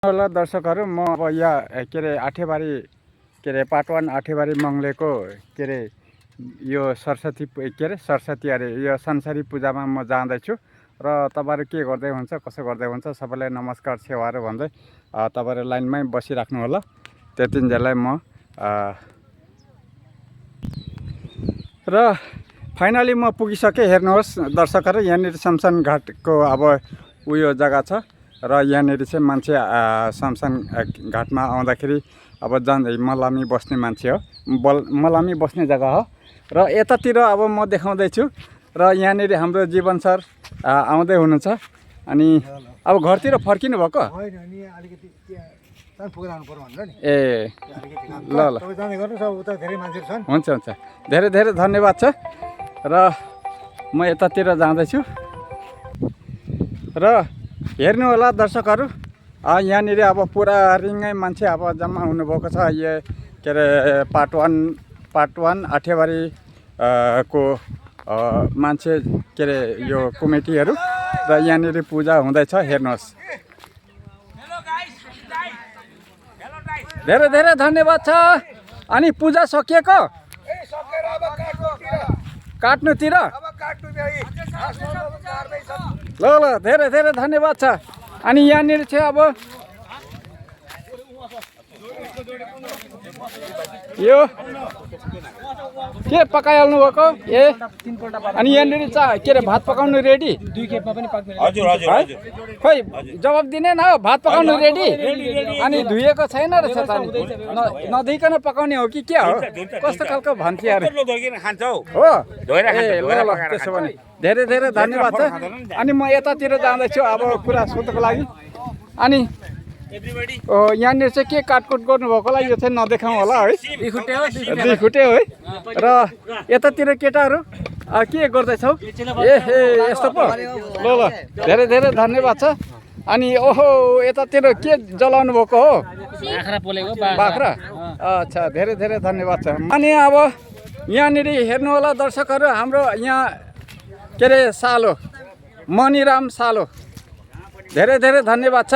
ल दर्शकहरू म अब यहाँ के अरे आठेबारी के अरे पाटवान आठेबारी मङ्गलेको के अरे यो सरस्वती के अरे सरस्वती अरे यो संसारी पूजामा म जाँदैछु र तपाईहरु के गर्दै हुन्छ कसो गर्दै हुन्छ सबैलाई नमस्कार सेवाहरू भन्दै तपाईहरु लाइनमै बसिराख्नु होला। त्यतिन्जेललाई म र फाइनली म पुगिसके। हेर्नुहोस् दर्शकहरू, यहाँनिर शमशान घाटको अब उयो जग्गा छ र यहाँनिर चाहिँ मान्छे शमशान घाटमा आउँदाखेरि अब मलामी बस्ने मान्छे हो, मलामी बस्ने जग्गा हो। र यतातिर अब म देखाउँदैछु र यहाँनिर हाम्रो जीवन सर आउँदै हुनुहुन्छ। अनि अब घरतिर फर्किनु भएको? ए ल ल हुन्छ हुन्छ, धेरै धेरै धन्यवाद छ। र म यतातिर जाँदैछु र हेर्नु होला दर्शकहरू, यहाँनिर अब पुरा रिङ्गै मान्छे अब जम्मा हुनुभएको छ। यो के अरे पाटवान आठेबारी को मान्छे के अरे यो कमिटीहरू र यहाँनिर पूजा हुँदैछ। हेर्नुहोस्, धेरै धेरै धन्यवाद छ। अनि पूजा सकिएको? काट्नुतिर? ल ल, धेरै धेरै धन्यवाद छ। अनि यहाँनिर चाहिँ अब यो के पकाइहाल्नु भएको? ए अनि यहाँनिर के अरे भात पकाउनु रेडी? खोइ जवाब दिने न, भात पकाउनु रेडी? अनि धुएको छैन रहेछ त? नधुइकन पकाउने हो कि के हो? कस्तो खालको भन्थे अरे हो? ए ल ल, त्यसो भने धेरै धेरै धन्यवाद छ। अनि म यतातिर जाँदैछु अब कुरा सोध्नको लागि। अनि यहाँनिर चाहिँ के काटकुट गर्नुभएको होला? यो चाहिँ नदेखाउँ होला है, दुई खुट्टे हो है। र यतातिर केटाहरू के गर्दैछौ? ए यस्तो पो, ल ल, धेरै धेरै धन्यवाद छ। अनि ओहो, यतातिर के जलाउनु भएको हो? बाख्रा? अच्छा, धेरै धेरै धन्यवाद छ। अनि अब यहाँनिर हेर्नु होला दर्शकहरू, हाम्रो यहाँ के अरे सालो मणिराम सालो, धेरै धेरै धन्यवाद छ।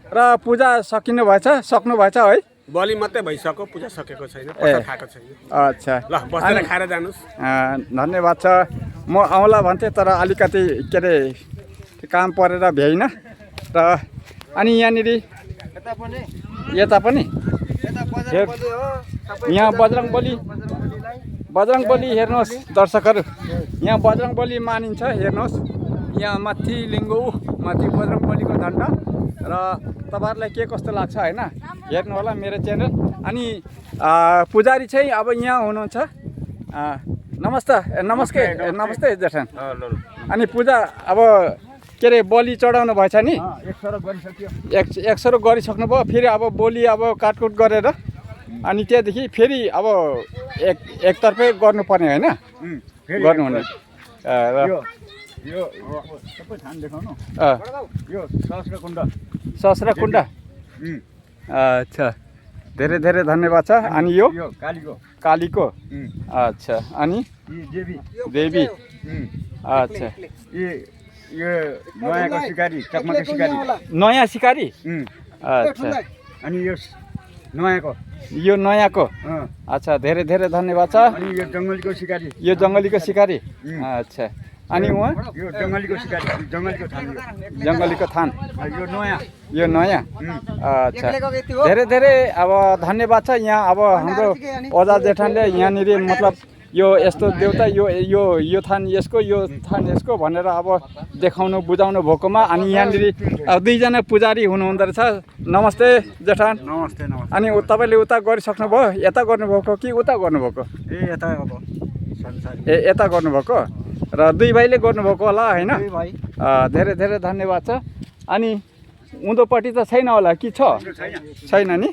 र पूजा सक्नु भएछ है? बलि मात्रै भइसक्यो, पूजा सकेको छैन, खाएको छैन। अच्छा, ल बसेर खाएर जानुस्। धन्यवाद छ। म आउँला भन्थे तर अलिकति के अरे काम परेर भ्याइन। र अनि यहाँनिर यता पनि यहाँ बजरङबली हेर्नुहोस् दर्शकहरू, यहाँ बजरङबली मानिन्छ। हेर्नुहोस्, यहाँ माथि लिङ्गो माथि बजरङबलीको झन्डा। र तपाईहरुलाई के कस्तो लाग्छ हैन, हेर्नु होला मेरो च्यानल। अनि पुजारी चाहिँ अब यहाँ हुनुहुन्छ। नमस्ते जेठन। अनि पूजा अब के अरे बलि चढाउनु भएछ नि? एक सरो गरिसक्नु भयो। फेरि अब बलि अब काटकुट गरेर अनि त्यहाँदेखि फेरि अब एकतर्फै गर्नुपर्ने होइन, गर्नुहुने। यो सबै ठाउँ देखाउनु। यो सहस्र कुण्ड। अच्छा, धेरै धेरै धन्यवाद छ। अनि यो कालीको। अच्छा, अनि देवी। अच्छा, यो नयाँको सिकारी, चकमके सिकारी, नयाँ सिकारी। अच्छा, अनि यो नयाँको। अच्छा, धेरै धेरै धन्यवाद छ। अनि यो जङ्गलीको सिकारी। अच्छा, अनि उहाँ यो जङ्गलीको सिकारी, जङ्गलीको थान। यो नयाँ। अच्छा, धेरै धेरै अब धन्यवाद छ। यहाँ अब हाम्रो ओजा जेठानले यहाँनिर मतलब यो यस्तो देउता, यो थान यसको, यो थान यसको भनेर अब देखाउनु बुझाउनु भएकोमा। अनि यहाँनिर दुईजना पुजारी हुनुहुँदो रहेछ। नमस्ते जेठान। नमस्ते। अनि तपाईँले उता गरिसक्नु भयो? यता गर्नुभएको कि उता गर्नुभएको? यता गर्नुभएको। र दुई भाइले गर्नुभएको होला होइन? धेरै धेरै धन्यवाद छ। अनि उँधोपट्टि त छैन होला कि छ? छैन नि?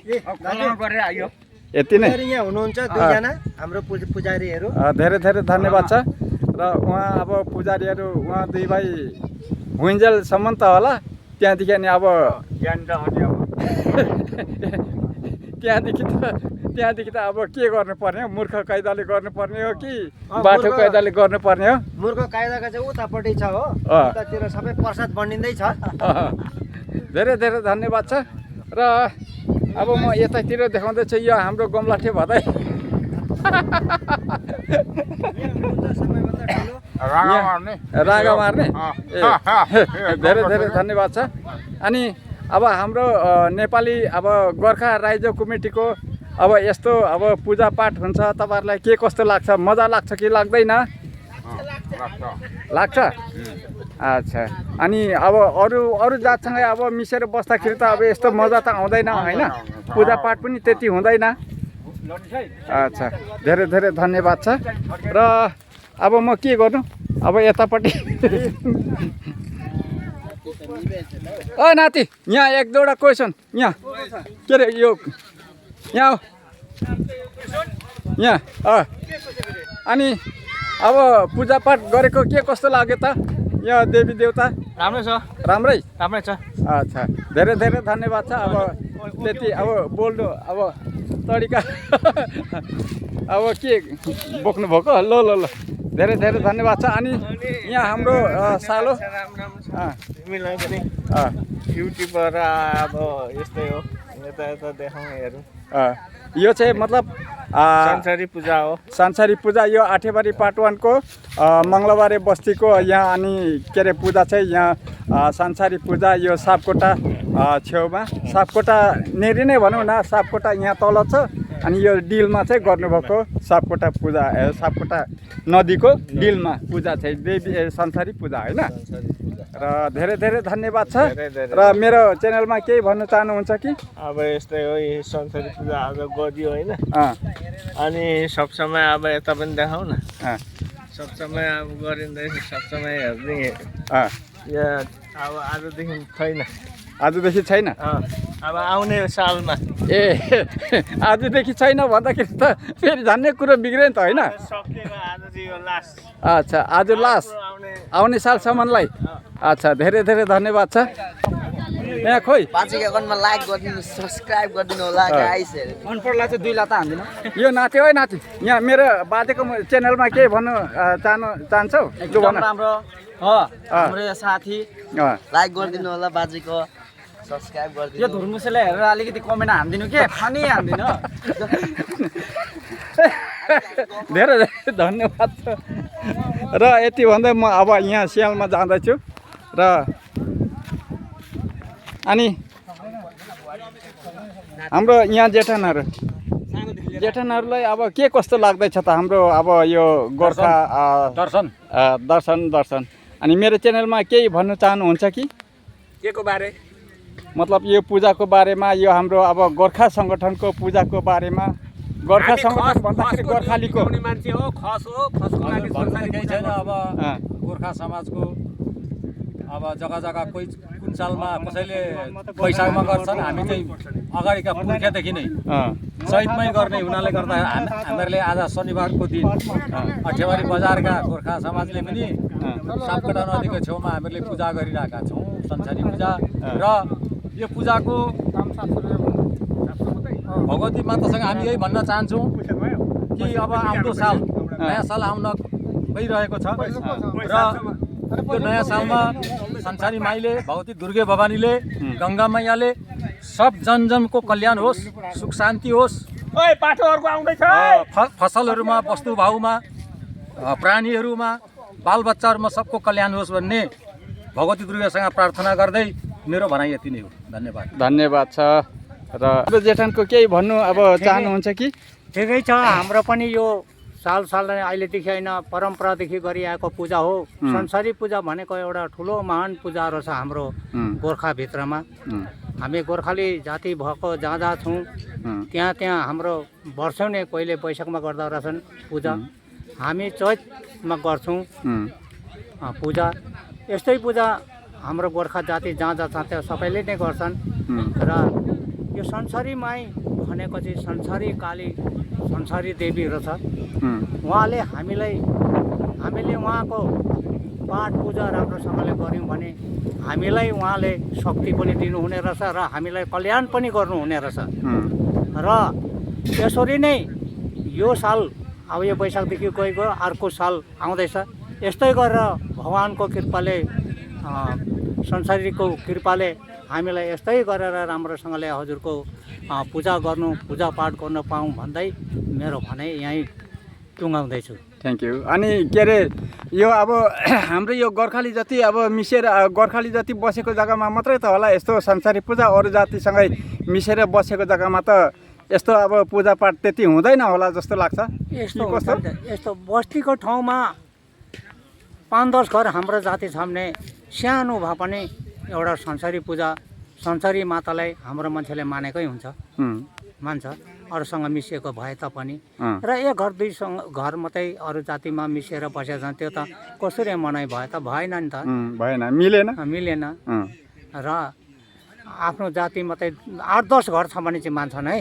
यति नै हुनुहुन्छ दुईजना हाम्रो पुजारीहरू। धेरै धेरै धन्यवाद छ। र उहाँ अब पुजारीहरू उहाँ दुई भाइ हुइन्जेलसम्म त होला। त्यहाँदेखि अनि अब त्यहाँदेखि त अब के गर्नुपर्ने हो? मूर्ख कायदाले गर्नुपर्ने हो कि बाठो कायदाले गर्नुपर्ने हो? मूर्ख कायदाको चाहिँ उतापट्टि छ हो, उतातिर सबै प्रसाद बनिँदै छ। धेरै धेरै धन्यवाद छ। र अब म यतातिर देखाउँदैछु यो हाम्रो गमलाठे भदै रागा मार्ने धेरै धेरै धन्यवाद छ। अनि अब हाम्रो नेपाली अब गोर्खा राज्य कमिटीको अब यस्तो अब पूजापाठ हुन्छ तपाईँहरूलाई के कस्तो लाग्छ? मजा लाग्छ कि लाग्दैन? लाग्छ। अच्छा अनि अब अरू जातसँगै अब मिसेर बस्दाखेरि त अब यस्तो मजा त आउँदैन होइन? पूजापाठ पनि त्यति हुँदैन। अच्छा धेरै धेरै धन्यवाद छ। र अब म के गर्नु अब यतापट्टि ओ नाति यहाँ एक दुईवटा क्वेसन यहाँ के अरे यो यहाँ यहाँ अनि अब पूजापाठ गरेको के कस्तो लाग्यो त यहाँ देवी देवता? राम्रै छ, राम्रै राम्रै छ। अच्छा धेरै धेरै धन्यवाद छ। अब त्यति अब बोल्नु अब तरिका अब के बोक्नु भएको ल ल ल धेरै धेरै धन्यवाद छ। अनि यहाँ हाम्रो सालो तिमीलाई पनि युट्युबर अब यस्तै हो, यता यता देखाउँ हेरौँ। यो चाहिँ मतलब संसारी पूजा हो। संसारी पूजा यो आठेबारी पार्ट 1 को मङ्गलबारे बस्तीको यहाँ अनि के अरे पूजा चाहिँ यहाँ संसारी पूजा यो सापकोटा छेउमा सापकोटा नेरी नै भनौँ न, सापकोटा यहाँ तल छ अनि यो डिलमा चाहिँ गर्नुभएको सापकोटा पूजा सापकोटा नदीको डिलमा पूजा चाहिँ देवी संसारी पूजा होइन। र धेरै धेरै धन्यवाद छ। र मेरो च्यानलमा केही भन्न चाहनुहुन्छ कि? अब यस्तै हो, यही संसारी पूजा आज गरियो होइन, अनि सब समय अब यता पनि देखाउँ न। सब समय अब गरिँदैछ, सब समय हेर्ने यहाँ अब आजदेखि छैन। आजदेखि छैन? अब आउने सालमा। ए आजदेखि छैन भन्दाखेरि त फेरि झन्नै कुरो बिग्रियो नि त होइन? सकिएको आज चाहिँ यो लास्ट। अच्छा आज लास्ट आउने सालसम्मलाई। अच्छा धेरै धेरै धन्यवाद छ। यहाँ खोइ बाजेको अकाउन्टमा लाइक गरिदिनु, सब्सक्राइब गरिदिनु होला गाइस। मन पर्ला चाहिँ 2 लाता हान्दिनु। यो नाति हो नाति यहाँ मेरो बाजेको च्यानलमा केही भन्नु चाहन्छौ? एकदम राम्रो हो हाम्रो यो साथी, लाइक गरिदिनु होला बाजेको, सब्सक्राइब गरिदिनु। यो धुर्मुसेले हेरेर अलिकति कमेन्ट हान्दिनु के, फनी हान्दिनु। धेरै धेरै धन्यवाद छ। र यति भन्दै म अब यहाँ सियालमा जाँदैछु। र अनि हाम्रो यहाँ जेठनहरूलाई अब के कस्तो लाग्दैछ त हाम्रो अब यो गोर्खा दर्शन? अनि मेरो च्यानलमा केही भन्नु चाहनुहुन्छ कि? के को बारे? मतलब यो पूजाको बारेमा, यो हाम्रो अब गोर्खा सङ्गठनको पूजाको बारेमा। गोर्खा सङ्गठन भन्दाखेरि गोर्खालीको मान्छे हो, खस हो, खसको लागि केही छैन। अब गोर्खा समाजको अब जग्गा जग्गा कोही कुन सालमा कसैले वैशाखमा गर्छन्, हामी चाहिँ अगाडिका पुर्खादेखि नै चैतमै गर्ने हुनाले गर्दा हामीहरूले आज शनिबारको दिन अठेवारी बजारका गोर्खा समाजले पनि सापकोटा नदीको छेउमा हामीहरूले पूजा गरिरहेका छौँ, संसारी पूजा। र यो पूजाको भगवती मातासँग हामी यही भन्न चाहन्छौँ कि अब आउँदो साल नयाँ साल आउन गइरहेको छ र यो नयाँ सालमा संसारी माईले, भगवती दुर्गे भवानीले, गङ्गा मैयाले सब जनजनको कल्याण होस्, सुख शान्ति होस्, फसलहरूमा, वस्तुभाउमा, प्राणीहरूमा, बालबच्चाहरूमा सबको कल्याण होस् भन्ने भगवती दुर्गासँग प्रार्थना गर्दै मेरो भनाइ यति नै हो। धन्यवाद। धन्यवाद छ। र जेठनको केही भन्नु अब चाहनुहुन्छ कि? ठिकै छ, हाम्रो पनि यो साल अहिलेदेखि होइन, परम्परादेखि गरिआएको पूजा हो। संसारी पूजा भनेको एउटा ठुलो महान पूजा रहेछ हाम्रो गोर्खाभित्रमा। हामी गोर्खाली जाति भएको जहाँ जहाँ छौँ त्यहाँ हाम्रो वर्षौँ नै कहिले वैशाखमा गर्दा रहेछन् पूजा, हामी चैतमा गर्छौँ पूजा। यस्तै पूजा हाम्रो गोर्खा जाति जहाँ जहाँ छ त्यहाँ सबैले नै गर्छन्। र यो संसारी माई भनेको चाहिँ संसारी काली, संसारी देवी रहेछ। उहाँले हामीले उहाँको पाठ पूजा राम्रोसँगले गऱ्यौँ भने हामीलाई उहाँले शक्ति पनि दिनुहुने रहेछ र हामीलाई कल्याण पनि गर्नुहुने रहेछ। र यसरी नै यो साल अब यो वैशाखदेखि गएको अर्को साल आउँदैछ, यस्तै गरेर भगवानको कृपाले संसारीको कृपाले हामीलाई यस्तै गरेर राम्रोसँगले हजुरको पूजा गर्नु पूजापाठ गर्न पाऊँ भन्दै मेरो भनाइ यहीँ टुङ्गाउँदैछु। Thank you. अनि के अरे यो अब हाम्रो यो गोर्खाली जति अब मिसेर गोर्खाली जति बसेको जग्गामा मात्रै त होला यस्तो संसारी पूजा, अरू जातिसँगै मिसेर बसेको जग्गामा त यस्तो अब पूजापाठ त्यति हुँदैन होला जस्तो लाग्छ। यस्तो यस्तो बस्तीको ठाउँमा 5-10 घर हाम्रो जाति छ भने सानो भए पनि एउटा संसारी पूजा संसारी मातालाई हाम्रो मान्छेले मानेकै हुन्छ, मान्छ अरूसँग मिसिएको भए तापनि। र एक घर 2 घर मात्रै अरू जातिमा मिसिएर बसेको छ त्यो त कसरी मनाइ भयो त? भएन नि त, भएन, मिलेन। र आफ्नो जाति मात्रै 8-10 घर छ भने चाहिँ मान्छन् है।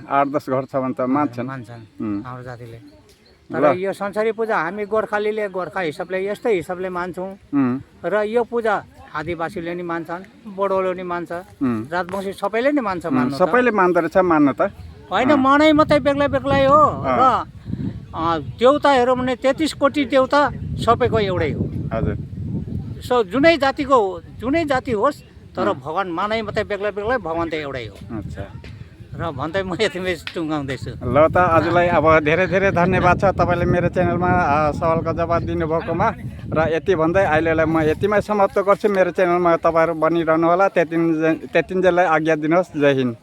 8-10 घर छ भने त मान्छन् हाम्रो जातिले। तर यो संसारी पूजा हामी गोर्खालीले गोर्खा हिसाबले यस्तै हिसाबले मान्छौँ। र यो पूजा आदिवासीले नि मान्छन्, बोडोले नि मान्छ, राजवंशी सबैले नि मान्छ। सबैले मान्दो रहेछ, मान्न त होइन, मनाइ मात्रै बेग्लै बेग्लै हो। र देउता हेरौँ भने 33 कोटी देउता सबैको एउटै हो। हजुर। जुनै जाति होस् तर भगवान् मानाइ मात्रै बेग्लै बेग्लै, भगवान् त एउटै हो। अच्छा। र भन्दै म यतिमै टुङ्गाउँदैछु। ल त हजुरलाई अब धेरै धेरै धन्यवाद छ तपाईँले मेरो च्यानलमा सवालको जवाब दिनुभएकोमा। र यति भन्दै अहिलेलाई म यतिमै समाप्त गर्छु। मेरो च्यानलमा तपाईँहरू बनिरहनु होला। त्यतिन्जेललाई आज्ञा दिनुहोस्। जय हिन्द।